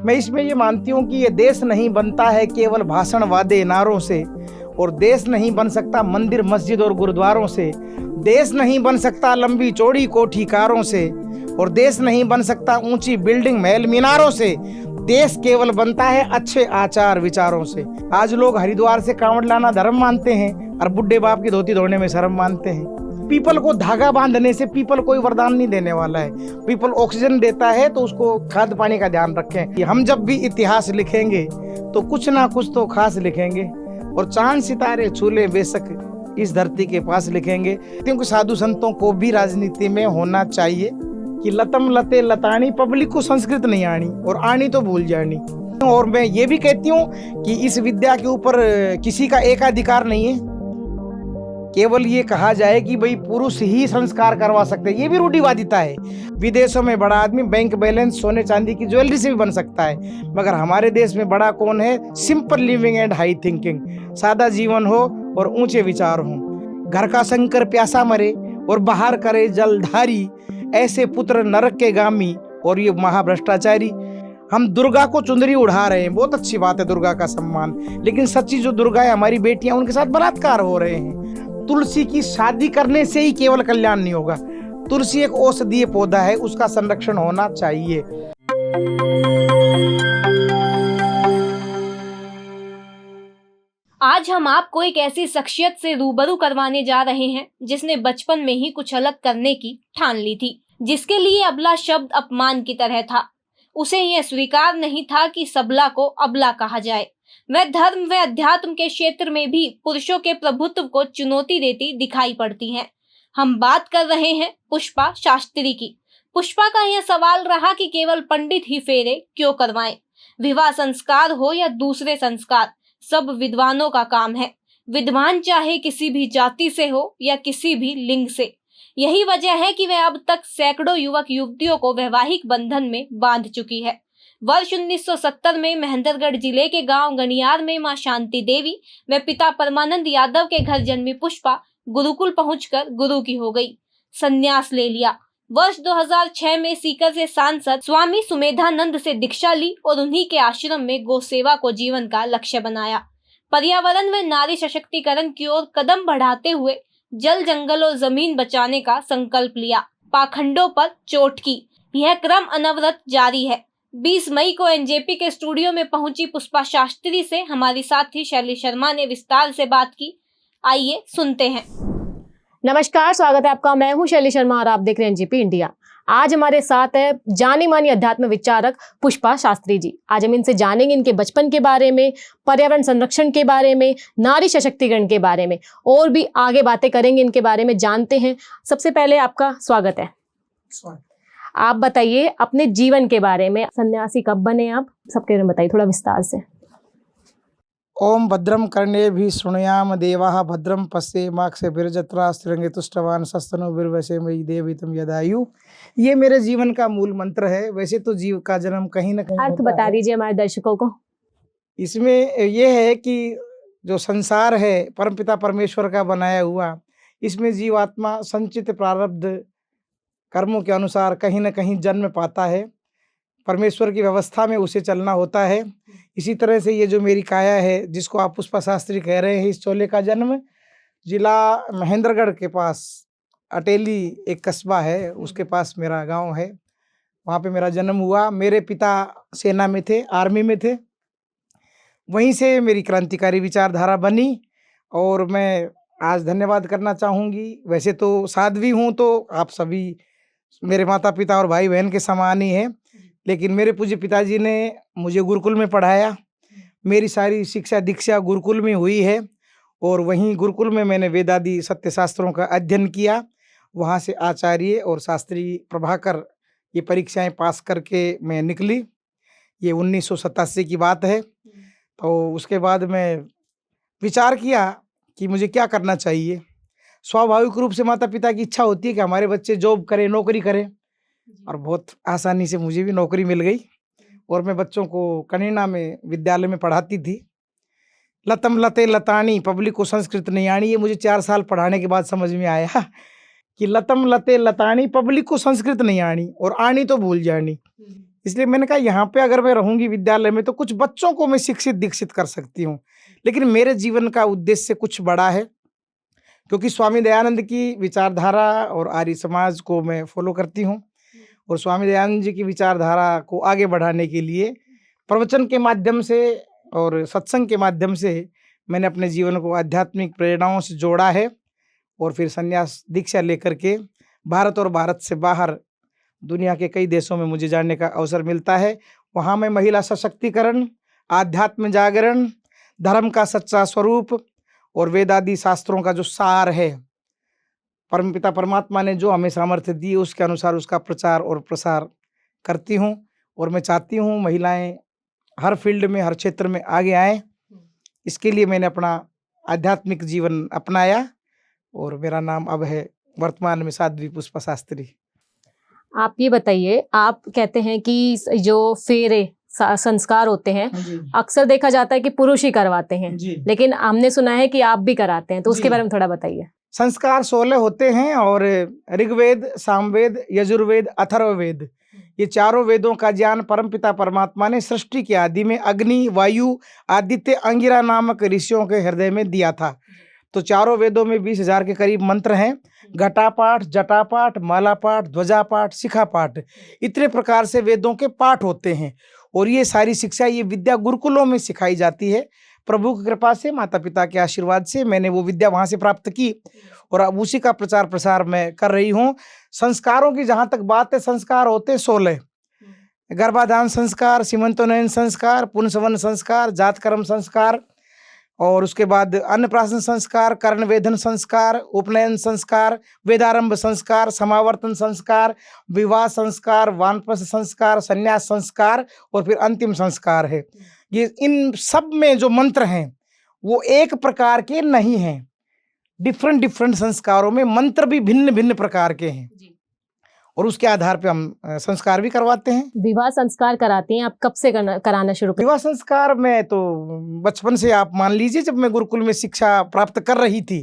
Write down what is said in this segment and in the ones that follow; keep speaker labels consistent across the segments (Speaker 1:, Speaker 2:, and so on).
Speaker 1: मैं इसमें ये मानती हूँ कि ये देश नहीं बनता है केवल भाषण वादे नारों से, और देश नहीं बन सकता मंदिर मस्जिद और गुरुद्वारों से, देश नहीं बन सकता लंबी चौड़ी कोठी कारों से, और देश नहीं बन सकता ऊंची बिल्डिंग महल मीनारों से। देश केवल बनता है अच्छे आचार विचारों से। आज लोग हरिद्वार से कांवड़ लाना धर्म मानते हैं और बुड्ढे बाप की धोती धोने में शर्म मानते हैं। पीपल को धागा बांधने से पीपल कोई वरदान नहीं देने वाला है। पीपल ऑक्सीजन देता है, तो उसको खाद्य पानी का ध्यान रखें। हम जब भी इतिहास लिखेंगे तो कुछ ना कुछ तो खास लिखेंगे, और चांद सितारे छूले बेशक इस धरती के पास लिखेंगे। क्योंकि साधु संतों को भी राजनीति में होना चाहिए कि लतम लते लतानी, पब्लिक को संस्कृत नहीं आनी और आनी तो भूल जानी। और मैं ये भी कहती हूँ कि इस विद्या के ऊपर किसी का एकाधिकार नहीं है। केवल ये कहा जाए कि भाई पुरुष ही संस्कार करवा सकते हैं, ये भी रूढ़िवादिता है। विदेशों में बड़ा आदमी बैंक बैलेंस सोने चांदी की ज्वेलरी से भी बन सकता है, मगर हमारे देश में बड़ा कौन है? Simple living and high thinking. सादा जीवन हो और ऊंचे विचार हो। घर का शंकर प्यासा मरे और बाहर करे जलधारी, ऐसे पुत्र नरक के गामी और ये महाभ्रष्टाचारी। हम दुर्गा को चुंदरी उड़ा रहे हैं, बहुत अच्छी बात है दुर्गा का सम्मान, लेकिन सच्ची जो दुर्गा है हमारी बेटियां, उनके साथ बलात्कार हो रहे हैं। तुलसी की शादी करने से ही केवल कल्याण नहीं होगा। तुलसी एक औषधीय पौधा है, उसका संरक्षण होना चाहिए।
Speaker 2: आज हम आपको एक ऐसी शख्सियत से रूबरू करवाने जा रहे हैं जिसने बचपन में ही कुछ अलग करने की ठान ली थी, जिसके लिए अबला शब्द अपमान की तरह था। उसे यह स्वीकार नहीं था कि सबला को अबला कहा जाए। वह धर्म व अध्यात्म के क्षेत्र में भी पुरुषों के प्रभुत्व को चुनौती देती दिखाई पड़ती हैं। हम बात कर रहे हैं पुष्पा शास्त्री की। पुष्पा का यह सवाल रहा कि केवल पंडित ही फेरे क्यों करवाएं? विवाह संस्कार हो या दूसरे संस्कार, सब विद्वानों का काम है। विद्वान चाहे किसी भी जाति से हो या किसी भी लिंग से। यही वजह है कि वह अब तक सैकड़ों युवक युवतियों को वैवाहिक बंधन में बांध चुकी है। वर्ष 1970 में महेंद्रगढ़ जिले के गांव गणियार में मां शांति देवी व पिता परमानंद यादव के घर जन्मी पुष्पा गुरुकुल पहुंचकर गुरु की हो गई। संन्यास ले लिया। वर्ष 2006 में सीकर से सांसद स्वामी सुमेधानंद से दीक्षा ली और उन्हीं के आश्रम में गौ सेवा को जीवन का लक्ष्य बनाया। पर्यावरण व नारी सशक्तिकरण की ओर कदम बढ़ाते हुए जल जंगल और जमीन बचाने का संकल्प लिया। पाखंडों पर चोट की यह क्रम अनवरत जारी है। 20 मई को एनजेपी के स्टूडियो में पहुंची पुष्पा शास्त्री से हमारी साथी शैली शर्मा ने विस्तार से बात की। आइए सुनते हैं।
Speaker 3: नमस्कार, स्वागत है आपका। मैं हूं शैली शर्मा और आप देख रहे हैं एनजेपी इंडिया। आज हमारे साथ है जानी मानी अध्यात्म विचारक पुष्पा शास्त्री जी। आज हम इनसे जानेंगे इनके बचपन के बारे में, पर्यावरण संरक्षण के बारे में, नारी सशक्तिकरण के बारे में, और भी आगे बातें करेंगे इनके बारे में, जानते हैं। सबसे पहले आपका स्वागत है। आप बताइए अपने जीवन के बारे में, सन्यासी कब बने आप, सबके बारे में बताइए थोड़ा विस्तार से।
Speaker 1: ओम भद्रम कर्णे भी शुणयाम देवाः भद्रम पश्ये माक्षे बिरजत्रा स्त्रिंगे तुष्टवान सस्तनु बिर्वसे मयि देवितम यदायु। ये मेरे जीवन का मूल मंत्र है। वैसे तो जीव का जन्म कहीं ना कहीं
Speaker 3: अर्थ बता दीजिए हमारे दर्शकों को।
Speaker 1: इसमें ये है कि जो संसार है परमपिता परमेश्वर का बनाया हुआ, इसमें जीवात्मा संचित प्रारब्ध कर्मों के अनुसार कहीं ना कहीं जन्म पाता है। परमेश्वर की व्यवस्था में उसे चलना होता है। इसी तरह से ये जो मेरी काया है, जिसको आप पुष्पा शास्त्री कह रहे हैं, इस चोले का जन्म जिला महेंद्रगढ़ के पास अटेली एक कस्बा है, उसके पास मेरा गांव है। वहाँ पे मेरा जन्म हुआ। मेरे पिता सेना में थे, आर्मी में थे। वहीं से मेरी क्रांतिकारी विचारधारा बनी और मैं आज धन्यवाद करना चाहूँगी। वैसे तो साध्वी हूँ, तो आप सभी मेरे माता पिता और भाई बहन के समान ही हैं, लेकिन मेरे पूज्य पिताजी ने मुझे गुरुकुल में पढ़ाया। मेरी सारी शिक्षा दीक्षा गुरुकुल में हुई है और वहीं गुरुकुल में मैंने वेदादि सत्य शास्त्रों का अध्ययन किया। वहाँ से आचार्य और शास्त्री प्रभाकर ये परीक्षाएं पास करके मैं निकली। ये 1987 की बात है। तो उसके बाद मैं विचार किया कि मुझे क्या करना चाहिए। स्वाभाविक रूप से माता पिता की इच्छा होती है कि हमारे बच्चे जॉब करें, नौकरी करें, और बहुत आसानी से मुझे भी नौकरी मिल गई और मैं बच्चों को कनीना में विद्यालय में पढ़ाती थी। लतम लते लतानी, पब्लिक को संस्कृत नहीं आनी। ये मुझे 4 साल पढ़ाने के बाद समझ में आया कि लतम लते लतानी, पब्लिक को संस्कृत नहीं आनी और आनी तो भूल जानी। इसलिए मैंने कहा यहाँ पे अगर मैं रहूंगी विद्यालय में तो कुछ बच्चों को मैं शिक्षित दीक्षित कर सकती हूँ। लेकिन मेरे जीवन का उद्देश्य कुछ बड़ा है, क्योंकि स्वामी दयानंद की विचारधारा और आर्य समाज को मैं फॉलो करती हूँ, और स्वामी दयानंद जी की विचारधारा को आगे बढ़ाने के लिए प्रवचन के माध्यम से और सत्संग के माध्यम से मैंने अपने जीवन को आध्यात्मिक प्रेरणाओं से जोड़ा है। और फिर संन्यास दीक्षा लेकर के भारत और भारत से बाहर दुनिया के कई देशों में मुझे जाने का अवसर मिलता है। वहाँ मैं महिला सशक्तिकरण, आध्यात्म जागरण, धर्म का सच्चा स्वरूप और वेदादि शास्त्रों का जो सार है, परमपिता परमात्मा ने जो हमें सामर्थ्य दी उसके अनुसार उसका प्रचार और प्रसार करती हूँ। और मैं चाहती हूँ महिलाएं हर फील्ड में, हर क्षेत्र में आगे आएं। इसके लिए मैंने अपना आध्यात्मिक जीवन अपनाया और मेरा नाम अब है वर्तमान में साध्वी पुष्पा शास्त्री।
Speaker 3: आप ये बताइए, आप कहते हैं कि जो फेरे संस्कार होते हैं अक्सर देखा जाता है कि पुरुष ही करवाते हैं, लेकिन हमने सुना है कि आप भी कराते हैं, तो उसके बारे में थोड़ा बताइए।
Speaker 1: संस्कार 16 होते हैं और ऋग्वेद, सामवेद, यजुर्वेद, अथर्ववेद, ये चारों वेदों का ज्ञान परमपिता परमात्मा ने सृष्टि के आदि में अग्नि, वायु, आदित्य, अंगिरा नामक ऋषियों के हृदय में दिया था। तो चारों वेदों में 20,000 के करीब मंत्र हैं। घटापाठ, जटापाठ, मालापाठ, ध्वजापाठ, शिखापाठ, इतने प्रकार से वेदों के पाठ होते हैं। और ये सारी शिक्षा, ये विद्या गुरुकुलों में सिखाई जाती है। प्रभु की कृपा से, माता पिता के आशीर्वाद से मैंने वो विद्या वहाँ से प्राप्त की और अब उसी का प्रचार प्रसार मैं कर रही हूँ। संस्कारों की जहाँ तक बात है, संस्कार होते 16: गर्भाधान संस्कार, सीमंतोन्नयन संस्कार, पुंसवन संस्कार, जातकर्म संस्कार, और उसके बाद अन्नप्राशन संस्कार, कर्णवेधन संस्कार, उपनयन संस्कार, वेदारंभ संस्कार, समावर्तन संस्कार, विवाह संस्कार, वानप्रस्थ संस्कार, संन्यास संस्कार और फिर अंतिम संस्कार है। ये इन सब में जो मंत्र हैं वो एक प्रकार के नहीं हैं। डिफरेंट संस्कारों में मंत्र भी भिन्न भिन्न प्रकार के हैं और उसके आधार पे हम संस्कार भी करवाते हैं।
Speaker 3: विवाह संस्कार कराते हैं आप कब से कराना शुरू कर?
Speaker 1: विवाह संस्कार में तो बचपन से, आप मान लीजिए जब मैं गुरुकुल में शिक्षा प्राप्त कर रही थी,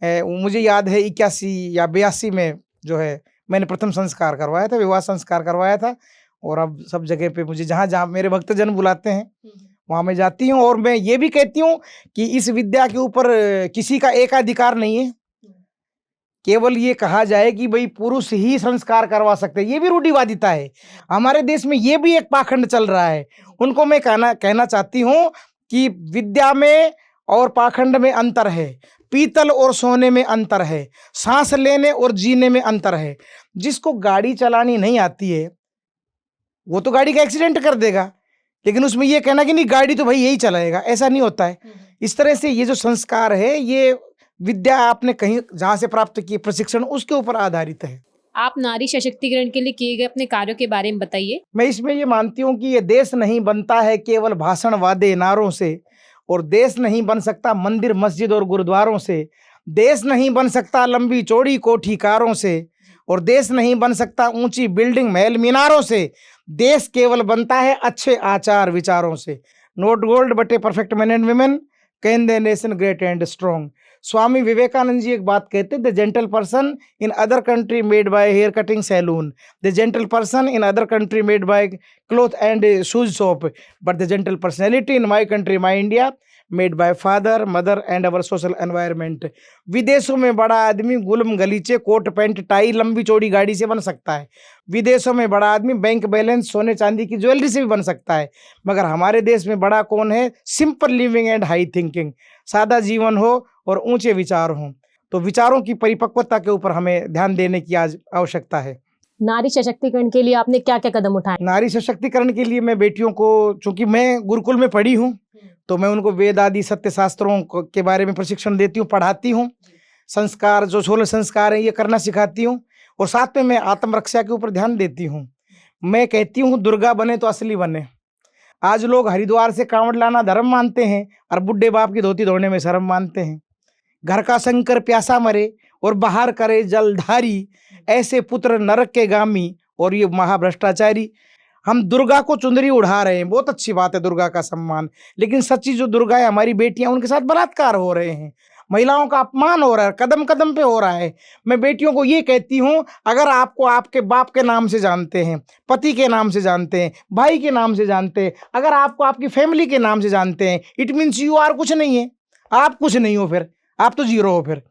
Speaker 1: मुझे याद है 81 या 82 में जो है मैंने प्रथम संस्कार करवाया था, विवाह संस्कार करवाया था। और अब सब जगह पे मुझे जहाँ जहाँ मेरे भक्तजन बुलाते हैं वहाँ मैं जाती हूँ। और मैं ये भी कहती हूँ कि इस विद्या के ऊपर किसी का एकाधिकार नहीं है। केवल ये कहा जाए कि भाई पुरुष ही संस्कार करवा सकते हैं, ये भी रूढ़िवादिता है। हमारे देश में ये भी एक पाखंड चल रहा है। उनको मैं कहना चाहती हूँ कि विद्या में और पाखंड में अंतर है, पीतल और सोने में अंतर है, सांस लेने और जीने में अंतर है। जिसको गाड़ी चलानी नहीं आती है वो तो गाड़ी का एक्सीडेंट कर देगा, लेकिन उसमें ये कहना कि नहीं गाड़ी तो भाई यही चलाएगा, ऐसा नहीं होता है। इस तरह से ये जो संस्कार है, ये विद्या आपने कहीं जहाँ से प्राप्त की, प्रशिक्षण, उसके ऊपर आधारित है।
Speaker 3: आप नारी सशक्तिकरण के लिए किए गए अपने कार्यों के बारे में बताइए।
Speaker 1: मैं इसमें ये मानती हूँ कि ये देश नहीं बनता है केवल भाषण वादे नारों से, और देश नहीं बन सकता मंदिर मस्जिद और गुरुद्वारों से, देश नहीं बन सकता लंबी चौड़ी कोठी कारों से, और देश नहीं बन सकता ऊंची बिल्डिंग महल मीनारों से। देश केवल बनता है अच्छे आचार विचारों से। Not gold but a perfect man and women can the nation great and strong. Swami Vivekananda ji एक बात कहते, the gentle person in other country made by hair cutting salon, the gentle person in other country made by cloth and shoes shop, but the gentle personality in my country my India made by father mother and our social environment. विदेशों में बड़ा आदमी गुलम गलीचे coat pant tie लंबी चौड़ी गाड़ी से बन सकता है, विदेशों में बड़ा आदमी बैंक बैलेंस सोने चांदी की ज्वेलरी से भी बन सकता है, मगर हमारे देश में बड़ा कौन है? Simple living and high thinking, सादा जीवन हो और ऊंचे विचार हों। तो विचारों की परिपक्वता के ऊपर हमें ध्यान देने की आज आवश्यकता है।
Speaker 3: नारी सशक्तिकरण के लिए आपने क्या क्या कदम उठाए?
Speaker 1: नारी सशक्तिकरण के लिए मैं बेटियों को, चूंकि मैं गुरुकुल में पढ़ी हूँ, तो मैं उनको वेद आदि सत्य शास्त्रों के बारे में प्रशिक्षण देती हूँ, पढ़ाती हूँ। संस्कार जो 16 संस्कार हैं ये करना सिखाती हूँ, और साथ में मैं आत्मरक्षा के ऊपर ध्यान देती हूँ। मैं कहती हूँ दुर्गा बने तो असली बने। आज लोग हरिद्वार से कांवड़ लाना धर्म मानते हैं और बुढ़े बाप की धोती धोने में शर्म मानते हैं। घर का शंकर प्यासा मरे और बाहर करे जलधारी, ऐसे पुत्र नरक के गामी और ये महाभ्रष्टाचारी। हम दुर्गा को चुंदरी उड़ा रहे हैं, बहुत अच्छी बात है दुर्गा का सम्मान, लेकिन सच्ची जो दुर्गा है हमारी बेटियां, उनके साथ बलात्कार हो रहे हैं। महिलाओं का अपमान हो रहा है, कदम कदम पे हो रहा है। मैं बेटियों को ये कहती हूँ, अगर आपको आपके बाप के नाम से जानते हैं, पति के नाम से जानते हैं, भाई के नाम से जानते हैं, अगर आपको आपकी फैमिली के नाम से जानते हैं, इट मीन्स यू आर कुछ नहीं है, आप कुछ नहीं हो, फिर आप तो जीरो हो। फिर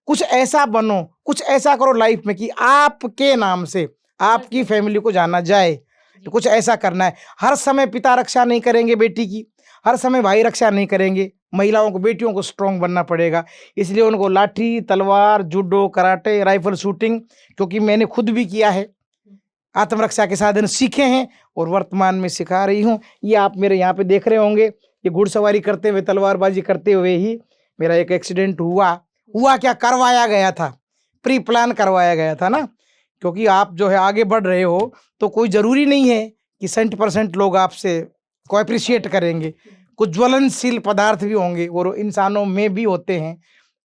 Speaker 1: कुछ ऐसा बनो, कुछ ऐसा करो लाइफ में कि आपके नाम से आपकी फैमिली को जाना जाए। तो कुछ ऐसा करना है। हर समय पिता रक्षा नहीं करेंगे बेटी की, हर समय भाई रक्षा नहीं करेंगे। महिलाओं को, बेटियों को स्ट्रॉन्ग बनना पड़ेगा। इसलिए उनको लाठी, तलवार, जूडो, कराटे, राइफल शूटिंग, क्योंकि मैंने खुद भी किया है, आत्मरक्षा के साधन सीखे हैं और वर्तमान में सिखा रही हूँ। ये आप मेरे यहाँ पे देख रहे होंगे, ये घुड़सवारी करते हुए, तलवारबाजी करते हुए ही मेरा एक एक्सीडेंट हुआ। क्या करवाया गया था, प्री प्लान करवाया गया था ना, क्योंकि आप जो है आगे बढ़ रहे हो तो कोई ज़रूरी नहीं है कि 100% लोग आपसे को अप्रिशिएट करेंगे। कुछ ज्वलनशील पदार्थ भी होंगे और इंसानों में भी होते हैं।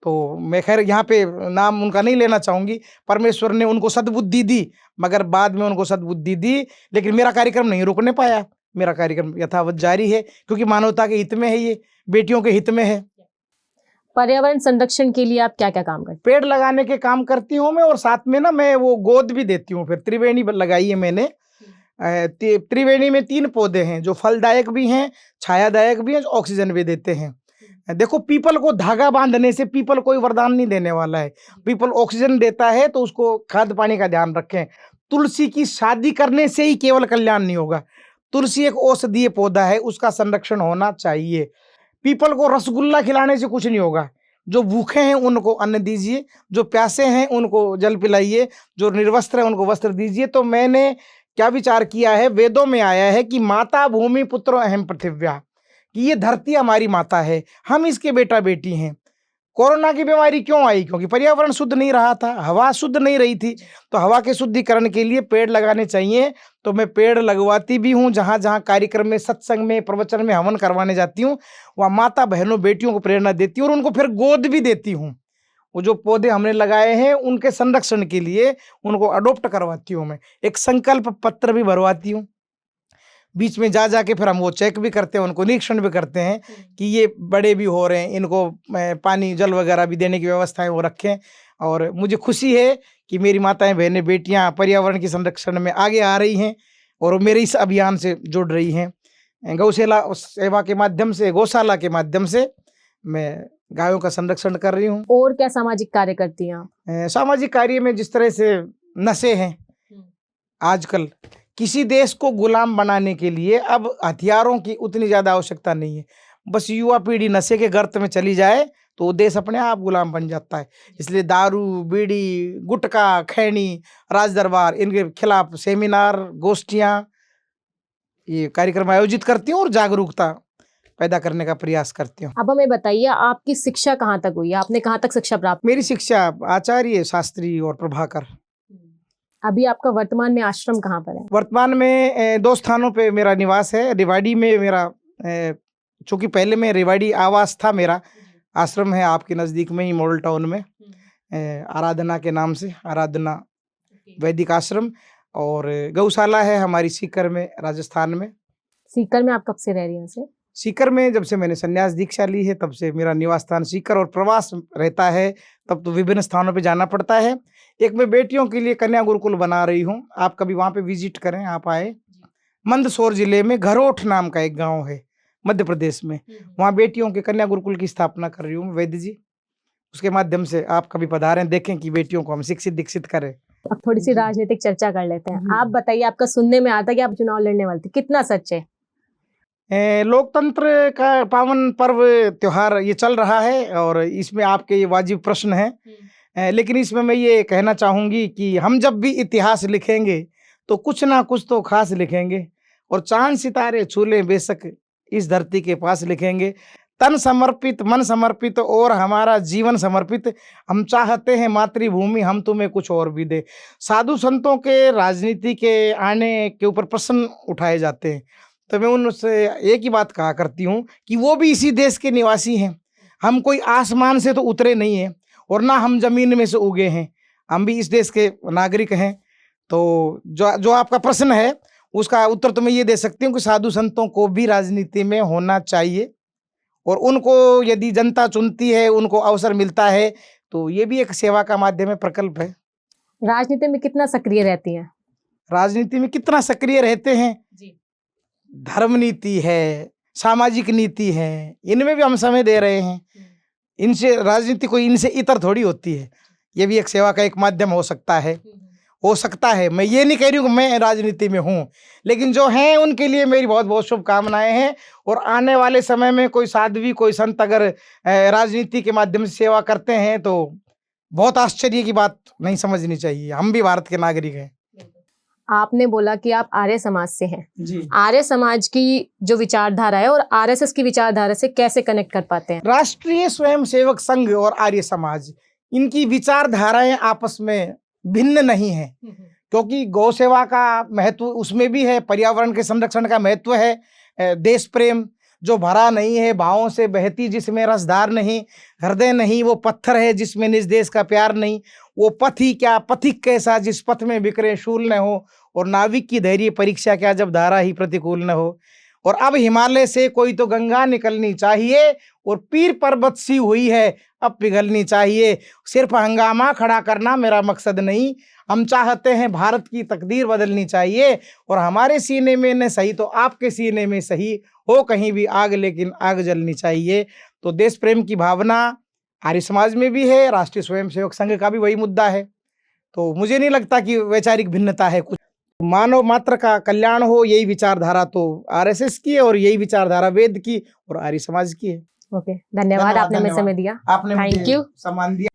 Speaker 1: तो मैं खैर यहाँ पे नाम उनका नहीं लेना चाहूँगी। परमेश्वर ने उनको सद्बुद्धि दी, मगर बाद में उनको सद्बुद्धि दी, लेकिन मेरा कार्यक्रम नहीं रुकने पाया। मेरा कार्यक्रम यथावत जारी है, क्योंकि मानवता के हित में है, ये बेटियों के हित में है।
Speaker 3: पर्यावरण संरक्षण के लिए आप क्या क्या काम करते हैं?
Speaker 1: पेड़ लगाने के काम करती हूँ मैं, और साथ में ना मैं वो गोद भी देती हूँ। फिर त्रिवेणी लगाई है मैंने। त्रिवेणी में 3 पौधे हैं जो फलदायक भी हैं, छायादायक भी हैं, ऑक्सीजन भी देते हैं। देखो, पीपल को धागा बांधने से पीपल कोई वरदान नहीं देने वाला है। पीपल ऑक्सीजन देता है, तो उसको खाद पानी का ध्यान रखें। तुलसी की शादी करने से ही केवल कल्याण नहीं होगा। तुलसी एक औषधीय पौधा है, उसका संरक्षण होना चाहिए। पीपल को रसगुल्ला खिलाने से कुछ नहीं होगा। जो भूखे हैं उनको अन्न दीजिए, जो प्यासे हैं उनको जल पिलाइए, जो निर्वस्त्र हैं उनको वस्त्र दीजिए। तो मैंने क्या विचार किया है, वेदों में आया है कि माता भूमि पुत्रो अहम पृथिव्या, कि ये धरती हमारी माता है, हम इसके बेटा बेटी हैं। कोरोना की बीमारी क्यों आई? क्योंकि पर्यावरण शुद्ध नहीं रहा था, हवा शुद्ध नहीं रही थी। तो हवा के शुद्धिकरण के लिए पेड़ लगाने चाहिए। तो मैं पेड़ लगवाती भी हूँ। जहाँ जहाँ कार्यक्रम में, सत्संग में, प्रवचन में हवन करवाने जाती हूँ, वहाँ माता बहनों बेटियों को प्रेरणा देती हूँ और उनको फिर गोद भी देती हूँ। वो जो पौधे हमने लगाए हैं उनके संरक्षण के लिए उनको अडोप्ट करवाती हूँ। मैं एक संकल्प पत्र भी भरवाती हूँ। बीच में जा जाके फिर हम वो चेक भी करते हैं, उनको निरीक्षण भी करते हैं कि ये बड़े भी हो रहे हैं, इनको पानी जल वगैरह भी देने की व्यवस्थाएं वो रखें। और मुझे खुशी है कि मेरी माताएं, बहनें, बेटियां पर्यावरण के संरक्षण में आगे आ रही हैं और मेरे इस अभियान से जुड़ रही हैं। गौशाला सेवा के माध्यम से, गौशाला के माध्यम से मैं गायों का संरक्षण कर रही हूँ।
Speaker 3: और क्या सामाजिक कार्य करती हैं आप?
Speaker 1: सामाजिक कार्य में जिस तरह से नशे हैं आजकल, किसी देश को गुलाम बनाने के लिए अब हथियारों की उतनी ज़्यादा आवश्यकता नहीं है। बस युवा पीढ़ी नशे के गर्त में चली जाए तो वो देश अपने आप गुलाम बन जाता है। इसलिए दारू, बीड़ी, गुटखा, खैनी, राज दरबार, इनके खिलाफ सेमिनार, गोष्ठियाँ, ये कार्यक्रम आयोजित करती हूँ और जागरूकता पैदा करने का प्रयास करती हूँ।
Speaker 3: अब हमें बताइए, आपकी शिक्षा कहाँ तक हुई है? आपने कहाँ तक शिक्षा प्राप्त?
Speaker 1: मेरी शिक्षा आचार्य, शास्त्री और प्रभाकर।
Speaker 3: अभी आपका वर्तमान में आश्रम कहाँ पर है?
Speaker 1: वर्तमान में 2 स्थानों पे मेरा निवास है। रेवाड़ी में मेरा, चूँकि पहले में रेवाड़ी आवास था, मेरा आश्रम है आपके नज़दीक में ही, मॉडल टाउन में, आराधना के नाम से, आराधना वैदिक आश्रम। और गौशाला है हमारी सीकर में, राजस्थान में।
Speaker 3: सीकर में आप कब से रह रही हैं? से
Speaker 1: सीकर में जब से मैंने संन्यास दीक्षा ली है तब से मेरा निवास स्थान सीकर, और प्रवास रहता है तब तो विभिन्न स्थानों पे जाना पड़ता है। एक मैं बेटियों के लिए कन्या गुरुकुल बना रही हूँ, आप कभी वहाँ पे विजिट करें, आप आए। मंदसौर जिले में घरोठ नाम का एक गांव है मध्य प्रदेश में, वहाँ बेटियों के कन्या गुरुकुल की स्थापना कर रही हूँ वैद्य जी। उसके माध्यम से आप कभी पधारें, देखें कि बेटियों को हम शिक्षित दीक्षित करें।
Speaker 3: अब थोड़ी सी राजनीतिक चर्चा कर लेते हैं। आप बताइए, आपका सुनने में आता है कि आप चुनाव लड़ने वाले थे, कितना सच है?
Speaker 1: लोकतंत्र का पावन पर्व त्योहार ये चल रहा है और इसमें आपके ये वाजिब प्रश्न हैं। लेकिन इसमें मैं ये कहना चाहूँगी कि हम जब भी इतिहास लिखेंगे तो कुछ ना कुछ तो खास लिखेंगे, और चांद सितारे छू लें बेशक इस धरती के पास लिखेंगे। तन समर्पित, मन समर्पित और हमारा जीवन समर्पित, हम चाहते हैं मातृभूमि हम तुम्हें कुछ और भी दे। साधु संतों के राजनीति के आने के ऊपर प्रश्न उठाए जाते हैं, तो मैं उनसे एक ही बात कहा करती हूँ कि वो भी इसी देश के निवासी हैं। हम कोई आसमान से तो उतरे नहीं हैं और ना हम जमीन में से उगे हैं, हम भी इस देश के नागरिक हैं। तो जो आपका प्रश्न है उसका उत्तर तो मैं ये दे सकती हूँ कि साधु संतों को भी राजनीति में होना चाहिए और उनको यदि जनता चुनती है, उनको अवसर मिलता है, तो ये भी एक सेवा का माध्यम है, प्रकल्प है।
Speaker 3: राजनीति में कितना सक्रिय रहती हैं?
Speaker 1: राजनीति में कितना सक्रिय रहते हैं
Speaker 3: जी।
Speaker 1: धर्म नीति है, सामाजिक नीति है, इनमें भी हम समय दे रहे हैं। इनसे राजनीति कोई इनसे इतर थोड़ी होती है, ये भी एक सेवा का एक माध्यम हो सकता है। मैं ये नहीं कह रही हूँ कि मैं राजनीति में हूँ, लेकिन जो हैं उनके लिए मेरी बहुत बहुत शुभकामनाएं हैं। और आने वाले समय में कोई साध्वी, कोई संत अगर राजनीति के माध्यम से सेवा करते हैं तो बहुत आश्चर्य की बात नहीं समझनी चाहिए। हम भी भारत के नागरिक हैं।
Speaker 3: आपने बोला कि आप आर्य समाज से हैं।
Speaker 1: जी।
Speaker 3: आर्य समाज की जो विचारधारा है और आरएसएस की विचारधारा से कैसे कनेक्ट कर पाते हैं?
Speaker 1: राष्ट्रीय स्वयंसेवक संघ और आर्य समाज, इनकी विचारधाराएं आपस में भिन्न नहीं है, क्योंकि गौ सेवा का महत्व उसमें भी है, पर्यावरण के संरक्षण का महत्व है, देश प्रेम जो भरा नहीं है भावों से बहती जिसमें रसधार नहीं, हृदय नहीं वो पत्थर है जिसमें निज देश का प्यार नहीं, वो पथ ही क्या पथिक कैसा जिस पथ में बिखरे शूल न हो, और नाविक की धैर्य परीक्षा क्या जब धारा ही प्रतिकूल न हो। और अब हिमालय से कोई तो गंगा निकलनी चाहिए, और पीर पर्वत सी हुई है अब पिघलनी चाहिए। सिर्फ हंगामा खड़ा करना मेरा मकसद नहीं, हम चाहते हैं भारत की तकदीर बदलनी चाहिए। और हमारे सीने में न सही तो आपके सीने में सही हो, कहीं भी आग लेकिन आग जलनी चाहिए। तो देश प्रेम की भावना आर्य समाज में भी है, राष्ट्रीय स्वयंसेवक संघ का भी वही मुद्दा है। तो मुझे नहीं लगता कि वैचारिक भिन्नता है कुछ। मानव मात्र का कल्याण हो, यही विचारधारा तो आरएसएस की है, और यही विचारधारा वेद की और आर्य समाज की है।
Speaker 3: ओके, धन्यवाद, आपने हमें समय दिया।
Speaker 1: आपने
Speaker 3: थैंक
Speaker 1: मुझे
Speaker 3: यू।
Speaker 1: सम्मान दिया।